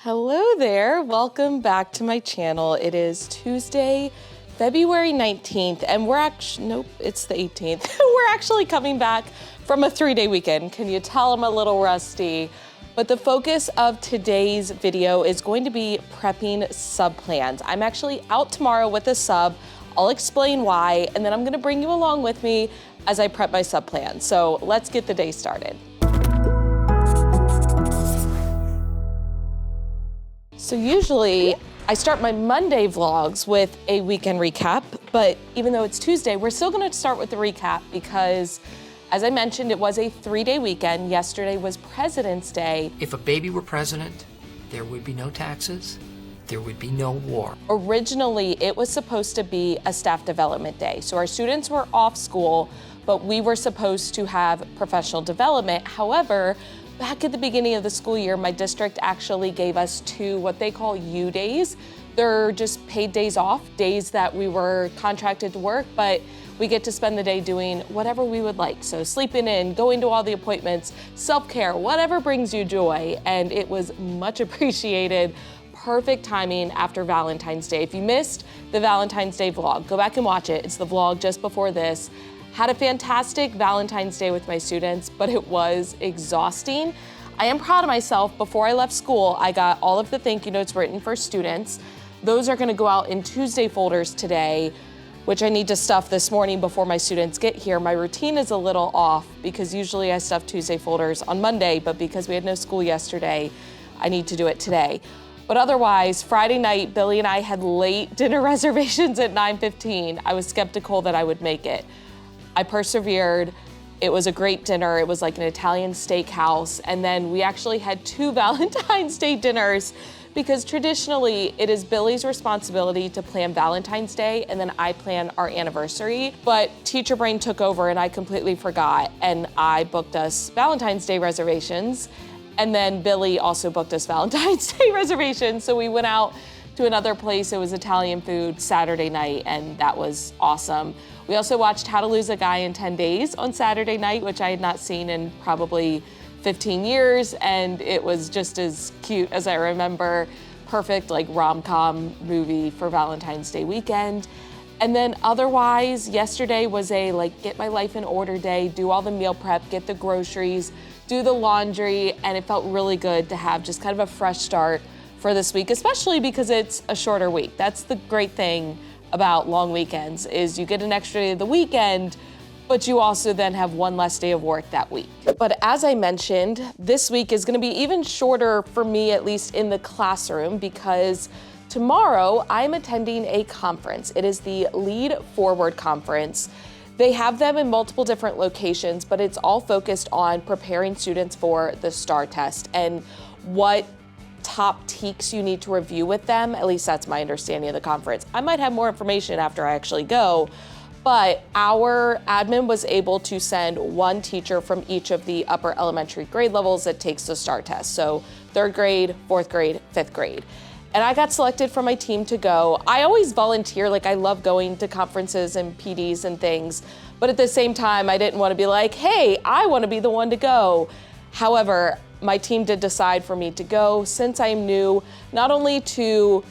Hello there, welcome back to my channel. It is Tuesday, February 19th, and it's the 18th. We're actually coming back from a 3-day weekend. Can you tell I'm a little rusty? But the focus of today's video is going to be prepping sub plans. I'm actually out tomorrow with a sub. I'll explain why, and then I'm gonna bring you along with me as I prep my sub plan. So let's get the day started. So usually I start my Monday vlogs with a weekend recap, but even though it's Tuesday, we're still gonna start with the recap because, as I mentioned, it was a 3-day weekend. Yesterday was President's Day. If a baby were president, there would be no taxes, there would be no war. Originally, it was supposed to be a staff development day. So our students were off school, but we were supposed to have professional development. However, back at the beginning of the school year, my district actually gave us 2 what they call U days. They're just paid days off, days that we were contracted to work, but we get to spend the day doing whatever we would like. So sleeping in, going to all the appointments, self-care, whatever brings you joy. And it was much appreciated. Perfect timing after Valentine's Day. If you missed the Valentine's Day vlog, go back and watch it. It's the vlog just before this. Had a fantastic Valentine's Day with my students, but it was exhausting. I am proud of myself. Before I left school, I got all of the thank you notes written for students. Those are gonna go out in Tuesday folders today, which I need to stuff this morning before my students get here. My routine is a little off because usually I stuff Tuesday folders on Monday, but because we had no school yesterday, I need to do it today. But otherwise, Friday night, Billy and I had late dinner reservations at 9:15. I was skeptical that I would make it. I persevered. It was a great dinner. It was like an Italian steakhouse. And then we actually had 2 Valentine's Day dinners because traditionally it is Billy's responsibility to plan Valentine's Day and then I plan our anniversary. But teacher brain took over and I completely forgot. And I booked us Valentine's Day reservations. And then Billy also booked us Valentine's Day reservations. So we went out to another place. It was Italian food Saturday night and that was awesome. We also watched How to Lose a Guy in 10 Days on Saturday night, which I had not seen in probably 15 years, and it was just as cute as I remember. Perfect like rom-com movie for Valentine's Day weekend. And then otherwise, yesterday was a get my life in order day, do all the meal prep, get the groceries, do the laundry, and it felt really good to have just kind of a fresh start for this week, especially because it's a shorter week. That's the great thing about long weekends is you get an extra day of the weekend, but you also then have one less day of work that week. But as I mentioned, this week is gonna be even shorter for me, at least in the classroom, because tomorrow I'm attending a conference. It is the Lead Forward Conference. They have them in multiple different locations, but it's all focused on preparing students for the STAR test and what top TEKs you need to review with them. At least that's my understanding of the conference. I might have more information after I actually go, but our admin was able to send 1 teacher from each of the upper elementary grade levels that takes the STAR test. So 3rd grade, 4th grade, 5th grade. And I got selected from my team to go. I always volunteer, I love going to conferences and PDs and things, but at the same time, I didn't want to be like, hey, I want to be the one to go. However, my team did decide for me to go since I am new, not only to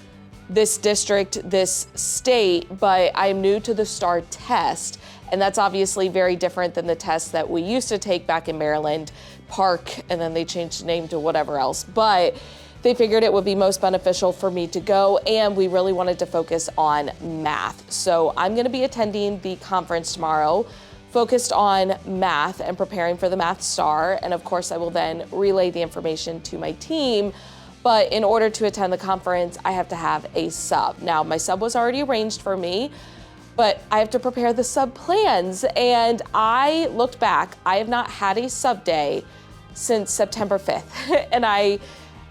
this district, this state, but I am new to the STAR test. And that's obviously very different than the test that we used to take back in Maryland, Park, and then they changed the name to whatever else. But they figured it would be most beneficial for me to go, and we really wanted to focus on math. So I'm gonna be attending the conference tomorrow, focused on math and preparing for the Math Star. And of course, I will then relay the information to my team. But in order to attend the conference, I have to have a sub. Now, my sub was already arranged for me, but I have to prepare the sub plans. And I looked back, I have not had a sub day since September 5th. And I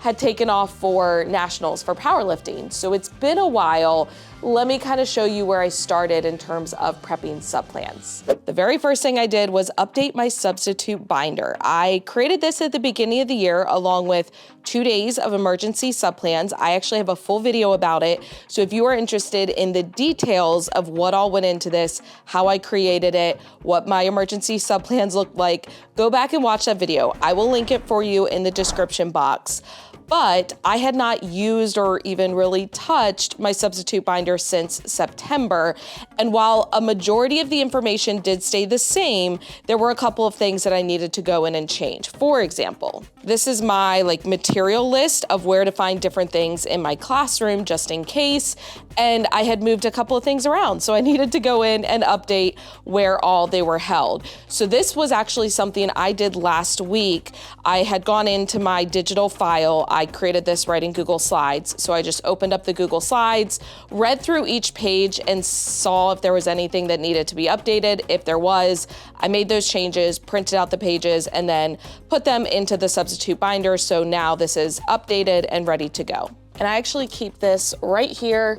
had taken off for nationals for powerlifting. So it's been a while. Let me kind of show you where I started in terms of prepping sub plans. The very first thing I did was update my substitute binder. I created this at the beginning of the year along with 2 days of emergency sub plans. I actually have a full video about it. So if you are interested in the details of what all went into this, how I created it, what my emergency sub plans look like, go back and watch that video. I will link it for you in the description box. but I had not used or even really touched my substitute binder since September. And while a majority of the information did stay the same, there were a couple of things that I needed to go in and change. For example, this is my material list of where to find different things in my classroom just in case. And I had moved a couple of things around. So I needed to go in and update where all they were held. So this was actually something I did last week. I had gone into my digital file. I created this right in Google Slides. So I just opened up the Google Slides, read through each page and saw if there was anything that needed to be updated. If there was, I made those changes, printed out the pages, and then put them into the substitute binder. So now this is updated and ready to go. And I actually keep this right here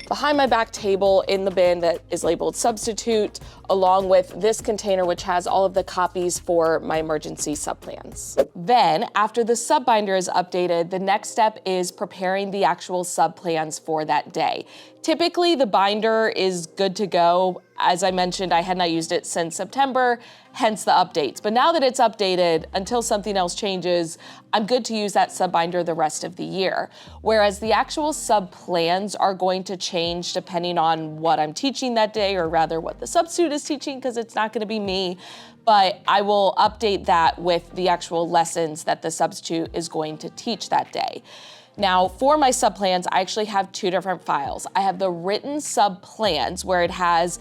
behind my back table in the bin that is labeled substitute, along with this container, which has all of the copies for my emergency subplans. Then, after the subbinder is updated, the next step is preparing the actual subplans for that day. Typically, the binder is good to go. As I mentioned, I had not used it since September, hence the updates. But now that it's updated, until something else changes, I'm good to use that subbinder the rest of the year. Whereas the actual subplans are going to change depending on what I'm teaching that day, or rather what the substitute is teaching, because it's not going to be me. But I will update that with the actual lessons that the substitute is going to teach that day. Now, for my subplans, I actually have two different files. I have the written subplans where it has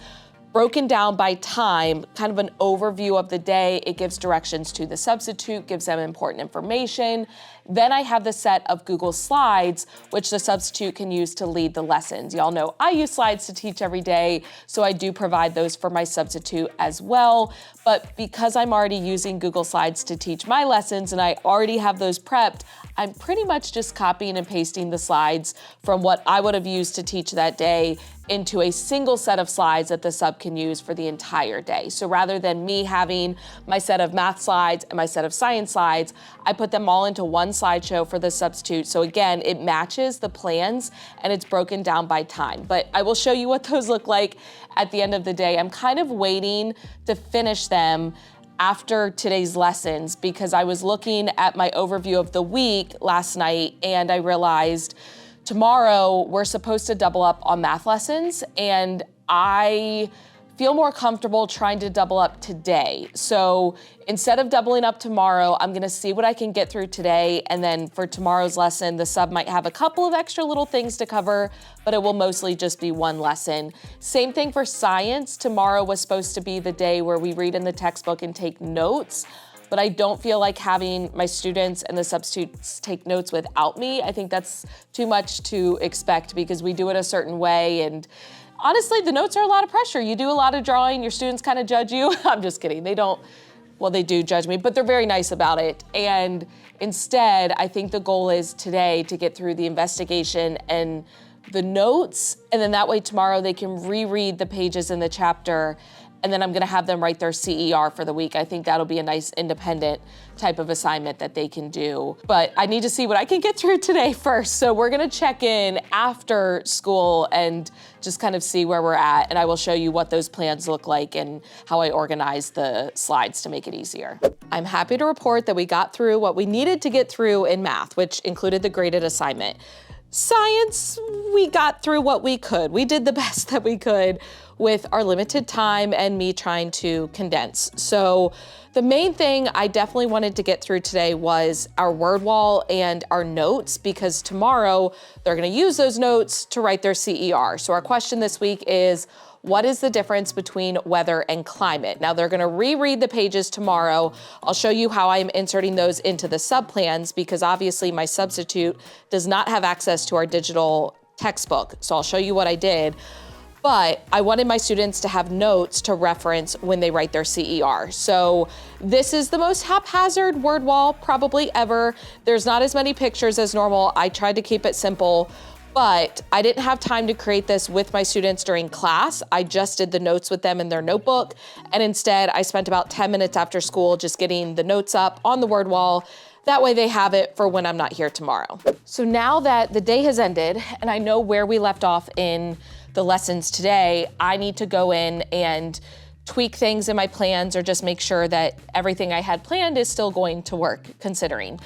broken down by time, kind of an overview of the day. It gives directions to the substitute, gives them important information. Then I have the set of Google Slides, which the substitute can use to lead the lessons. Y'all know I use slides to teach every day, so I do provide those for my substitute as well. But because I'm already using Google Slides to teach my lessons and I already have those prepped, I'm pretty much just copying and pasting the slides from what I would have used to teach that day into a single set of slides that the sub can use for the entire day. So rather than me having my set of math slides and my set of science slides, I put them all into one slideshow for the substitute. So again, it matches the plans and it's broken down by time. But I will show you what those look like at the end of the day. I'm kind of waiting to finish them after today's lessons because I was looking at my overview of the week last night and I realized tomorrow we're supposed to double up on math lessons and I feel more comfortable trying to double up today. So instead of doubling up tomorrow, I'm gonna see what I can get through today. And then for tomorrow's lesson, the sub might have a couple of extra little things to cover, but it will mostly just be one lesson. Same thing for science. Tomorrow was supposed to be the day where we read in the textbook and take notes, but I don't feel like having my students and the substitutes take notes without me. I think that's too much to expect because we do it a certain way and honestly, the notes are a lot of pressure. You do a lot of drawing, your students kind of judge you. I'm just kidding, they don't, well, they do judge me, but they're very nice about it. And instead, I think the goal is today to get through the investigation and the notes, and then that way tomorrow they can reread the pages in the chapter, and then I'm gonna have them write their CER for the week. I think that'll be a nice independent type of assignment that they can do. But I need to see what I can get through today first. So we're gonna check in after school and just kind of see where we're at. And I will show you what those plans look like and how I organize the slides to make it easier. I'm happy to report that we got through what we needed to get through in math, which included the graded assignment. Science, we got through what we could. We did the best that we could with our limited time and me trying to condense. So the main thing I definitely wanted to get through today was our word wall and our notes, because tomorrow they're gonna use those notes to write their CER. So our question this week is, what is the difference between weather and climate? Now they're gonna reread the pages tomorrow. I'll show you how I'm inserting those into the subplans because obviously my substitute does not have access to our digital textbook. So I'll show you what I did. But I wanted my students to have notes to reference when they write their CER. So this is the most haphazard word wall probably ever. There's not as many pictures as normal. I tried to keep it simple, but I didn't have time to create this with my students during class. I just did the notes with them in their notebook. And instead I spent about 10 minutes after school just getting the notes up on the word wall. That way they have it for when I'm not here tomorrow. So now that the day has ended and I know where we left off in the lessons today, I need to go in and tweak things in my plans or just make sure that everything I had planned is still going to work, considering.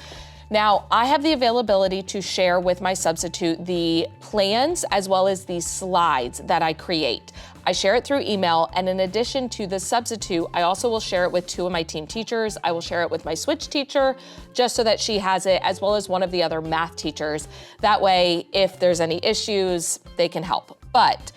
Now, I have the availability to share with my substitute the plans as well as the slides that I create. I share it through email, and in addition to the substitute, I also will share it with 2 of my team teachers. I will share it with my switch teacher, just so that she has it, as well as one of the other math teachers. That way, if there's any issues, they can help. But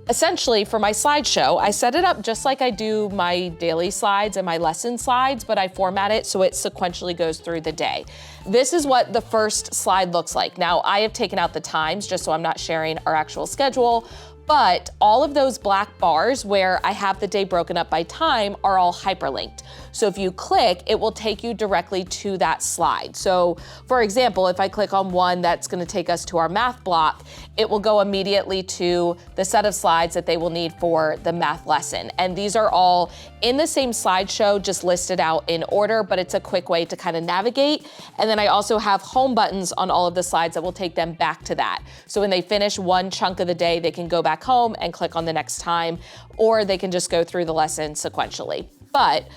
essentially, for my slideshow, I set it up just like I do my daily slides and my lesson slides, but I format it so it sequentially goes through the day. This is what the first slide looks like. Now, I have taken out the times just so I'm not sharing our actual schedule, but all of those black bars where I have the day broken up by time are all hyperlinked. So if you click, it will take you directly to that slide. So for example, if I click on one that's gonna take us to our math block, it will go immediately to the set of slides that they will need for the math lesson. And these are all in the same slideshow, just listed out in order, but it's a quick way to kind of navigate. And then I also have home buttons on all of the slides that will take them back to that. So when they finish one chunk of the day, they can go back home and click on the next time, or they can just go through the lesson sequentially. But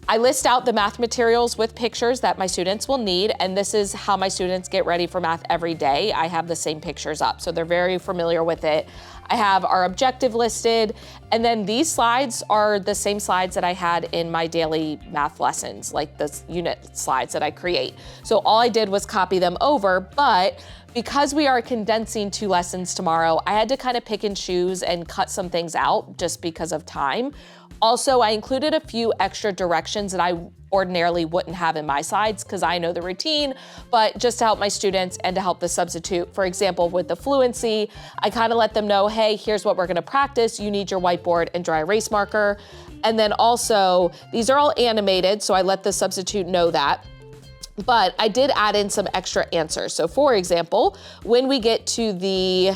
I list out the math materials with pictures that my students will need, and this is how my students get ready for math every day. I have the same pictures up, so they're very familiar with it. I have our objective listed, and then these slides are the same slides that I had in my daily math lessons, like the unit slides that I create. So all I did was copy them over, but because we are condensing 2 lessons tomorrow, I had to kind of pick and choose and cut some things out just because of time. Also, I included a few extra directions that I ordinarily wouldn't have in my slides because I know the routine, but just to help my students and to help the substitute. For example, with the fluency, I kind of let them know, hey, here's what we're gonna practice. You need your whiteboard and dry erase marker. And then also, these are all animated, so I let the substitute know that. But I did add in some extra answers. So for example, when we get to the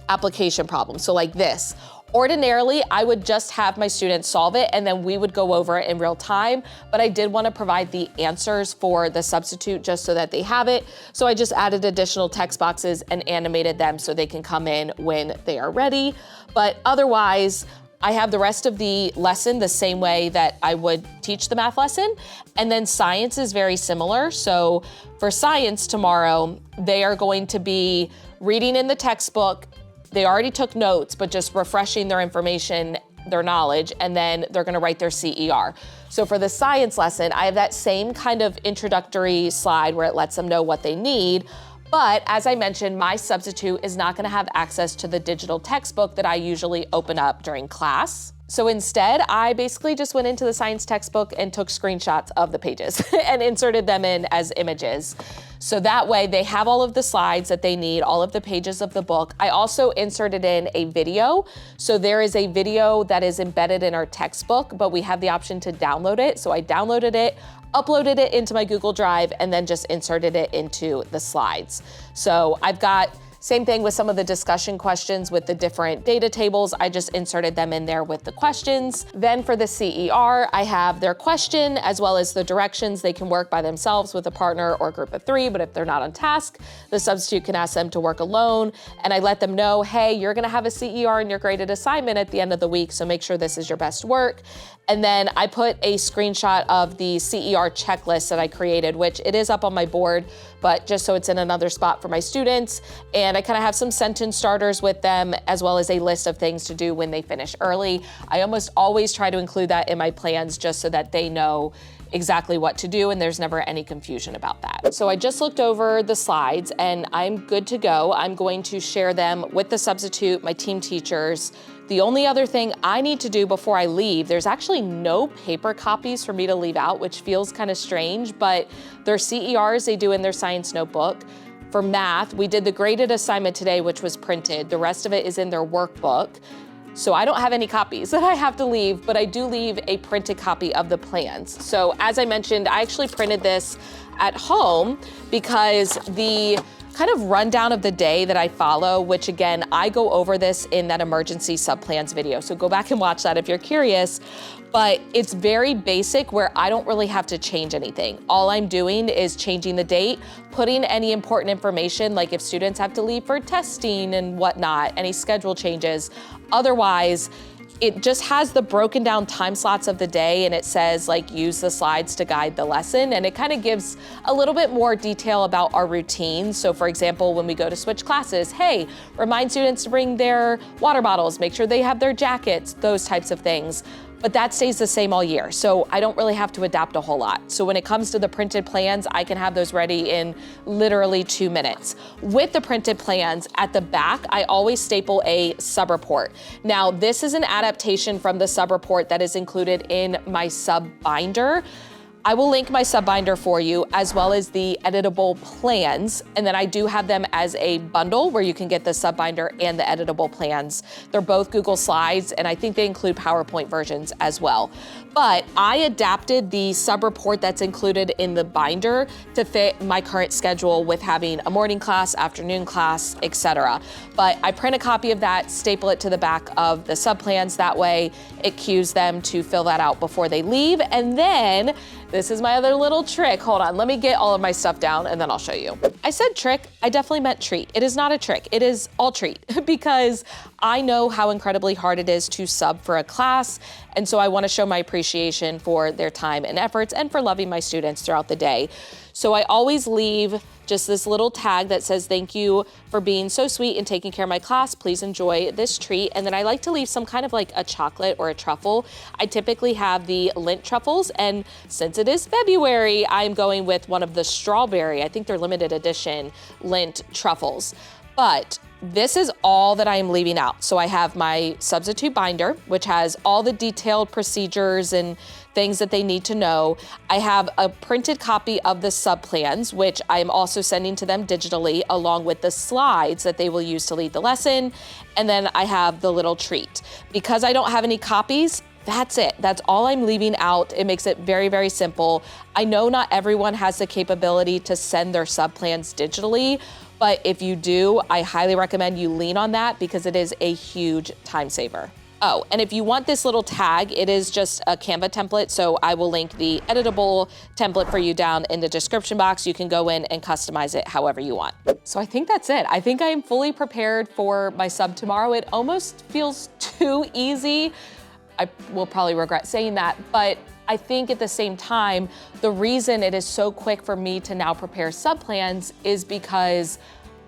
application problem, so like this, ordinarily, I would just have my students solve it and then we would go over it in real time, but I did want to provide the answers for the substitute just so that they have it. So I just added additional text boxes and animated them so they can come in when they are ready. But otherwise, I have the rest of the lesson the same way that I would teach the math lesson. And then science is very similar. So for science tomorrow, they are going to be reading in the textbook. They already took notes, but just refreshing their information, their knowledge, and then they're gonna write their CER. So for the science lesson, I have that same kind of introductory slide where it lets them know what they need. But as I mentioned, my substitute is not gonna have access to the digital textbook that I usually open up during class. So instead, I basically just went into the science textbook and took screenshots of the pages and inserted them in as images. So that way they have all of the slides that they need, all of the pages of the book. I also inserted in a video. So there is a video that is embedded in our textbook, but we have the option to download it. So I downloaded it, uploaded it into my Google Drive, and then just inserted it into the slides. So I've got same thing with some of the discussion questions with the different data tables. I just inserted them in there with the questions. Then for the CER, I have their question as well as the directions. They can work by themselves with a partner or a group of 3, but if they're not on task, the substitute can ask them to work alone. And I let them know, hey, you're gonna have a CER in your graded assignment at the end of the week, so make sure this is your best work. And then I put a screenshot of the CER checklist that I created, which it is up on my board, but just so it's in another spot for my students. And I kind of have some sentence starters with them, as well as a list of things to do when they finish early. I almost always try to include that in my plans just so that they know exactly what to do and there's never any confusion about that. So I just looked over the slides and I'm good to go. I'm going to share them with the substitute, my team teachers. The only other thing I need to do before I leave, there's actually no paper copies for me to leave out, which feels kind of strange, but their CERs they do in their science notebook. For math, we did the graded assignment today, which was printed. The rest of it is in their workbook. So I don't have any copies that I have to leave, but I do leave a printed copy of the plans. So as I mentioned, I actually printed this at home because the kind of rundown of the day that I follow, which again, I go over this in that emergency subplans video. So go back and watch that if you're curious, but it's very basic where I don't really have to change anything. All I'm doing is changing the date, putting any important information, like if students have to leave for testing and whatnot, any schedule changes. Otherwise, It just has the broken down time slots of the day, and it says like use the slides to guide the lesson, and it kind of gives a little bit more detail about our routine. So for example, when we go to switch classes, hey, remind students to bring their water bottles, make sure they have their jackets, those types of things. But that stays the same all year, so I don't really have to adapt a whole lot. So when it comes to the printed plans, I can have those ready in literally 2 minutes. With the printed plans, at the back, I always staple a sub-report. Now, this is an adaptation from the sub-report that is included in my sub-binder. I will link my sub-binder for you, as well as the editable plans. And then I do have them as a bundle where you can get the sub-binder and the editable plans. They're both Google Slides, and I think they include PowerPoint versions as well. But I adapted the sub-report that's included in the binder to fit my current schedule with having a morning class, afternoon class, etc. But I print a copy of that, staple it to the back of the sub-plans. That way it cues them to fill that out before they leave. And then, this is my other little trick. Hold on, let me get all of my stuff down and then I'll show you. I said trick, I definitely meant treat. It is not a trick, it is all treat because I know how incredibly hard it is to sub for a class. And so I wanna show my appreciation for their time and efforts and for loving my students throughout the day. So I always leave just this little tag that says, thank you for being so sweet and taking care of my class. Please enjoy this treat. And then I like to leave some kind of like a chocolate or a truffle. I typically have the Lindt truffles. And since it is February, I'm going with one of the strawberry, I think they're limited edition Lindt truffles. But this is all that I am leaving out. So I have my substitute binder, which has all the detailed procedures and things that they need to know. I have a printed copy of the sub-plans, which I am also sending to them digitally, along with the slides that they will use to lead the lesson. And then I have the little treat. Because I don't have any copies, that's it. That's all I'm leaving out. It makes it very, very simple. I know not everyone has the capability to send their sub-plans digitally, but if you do, I highly recommend you lean on that because it is a huge time saver. Oh, and if you want this little tag, it is just a Canva template, so I will link the editable template for you down in the description box. You can go in and customize it however you want. So I think that's it. I think I am fully prepared for my sub tomorrow. It almost feels too easy. I will probably regret saying that, but I think at the same time, the reason it is so quick for me to now prepare sub-plans is because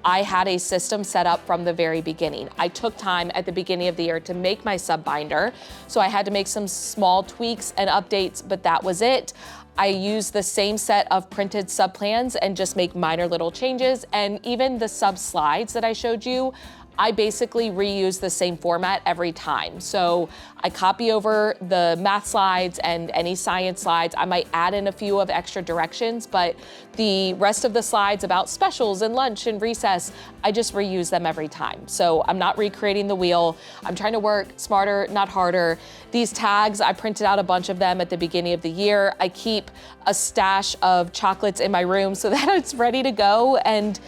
I had a system set up from the very beginning. I took time at the beginning of the year to make my sub-binder, so I had to make some small tweaks and updates, but that was it. I used the same set of printed sub-plans and just make minor little changes, and even the sub-slides that I showed you, I basically reuse the same format every time. So I copy over the math slides and any science slides. I might add in a few of extra directions, but the rest of the slides about specials and lunch and recess, I just reuse them every time. So I'm not recreating the wheel. I'm trying to work smarter, not harder. These tags, I printed out a bunch of them at the beginning of the year. I keep a stash of chocolates in my room so that it's ready to go, and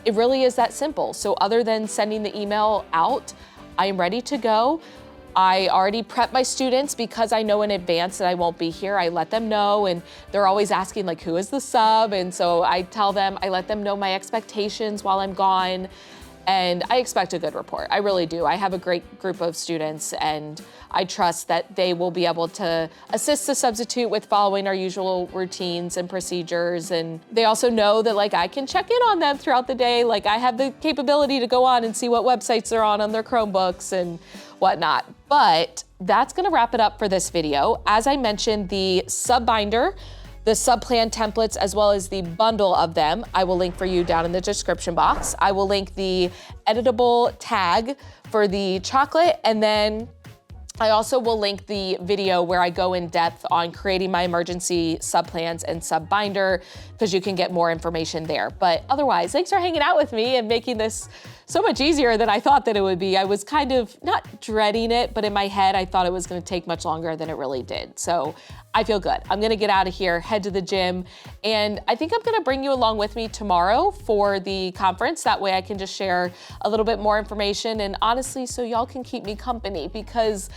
it really is that simple. So other than sending the email out, I am ready to go. I already prep my students because I know in advance that I won't be here. I let them know, and they're always asking like, who is the sub? And so I tell them, I let them know my expectations while I'm gone. And I expect a good report. I really do. I have a great group of students, and I trust that they will be able to assist the substitute with following our usual routines and procedures. And they also know that like I can check in on them throughout the day. Like I have the capability to go on and see what websites they're on their Chromebooks and whatnot. But that's gonna wrap it up for this video. As I mentioned, the sub-binder, the sub-plan templates, as well as the bundle of them, I will link for you down in the description box. I will link the editable tag for the chocolate, and then I also will link the video where I go in depth on creating my emergency sub-plans and sub-binder, because you can get more information there. But otherwise, thanks for hanging out with me and making this so much easier than I thought that it would be. I was kind of not dreading it, but in my head, I thought it was gonna take much longer than it really did. So I feel good. I'm gonna get out of here, head to the gym, and I think I'm gonna bring you along with me tomorrow for the conference. That way I can just share a little bit more information, and honestly, so y'all can keep me company, because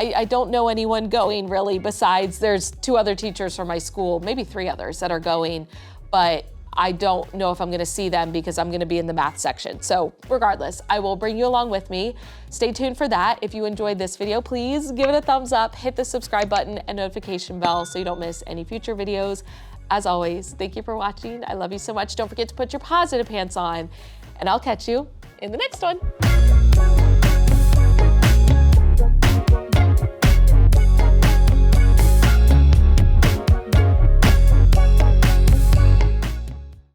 I don't know anyone going really, besides there's 2 other teachers from my school, maybe 3 others that are going, but I don't know if I'm gonna see them because I'm gonna be in the math section. So regardless, I will bring you along with me. Stay tuned for that. If you enjoyed this video, please give it a thumbs up, hit the subscribe button and notification bell so you don't miss any future videos. As always, thank you for watching. I love you so much. Don't forget to put your positive pants on, and I'll catch you in the next one.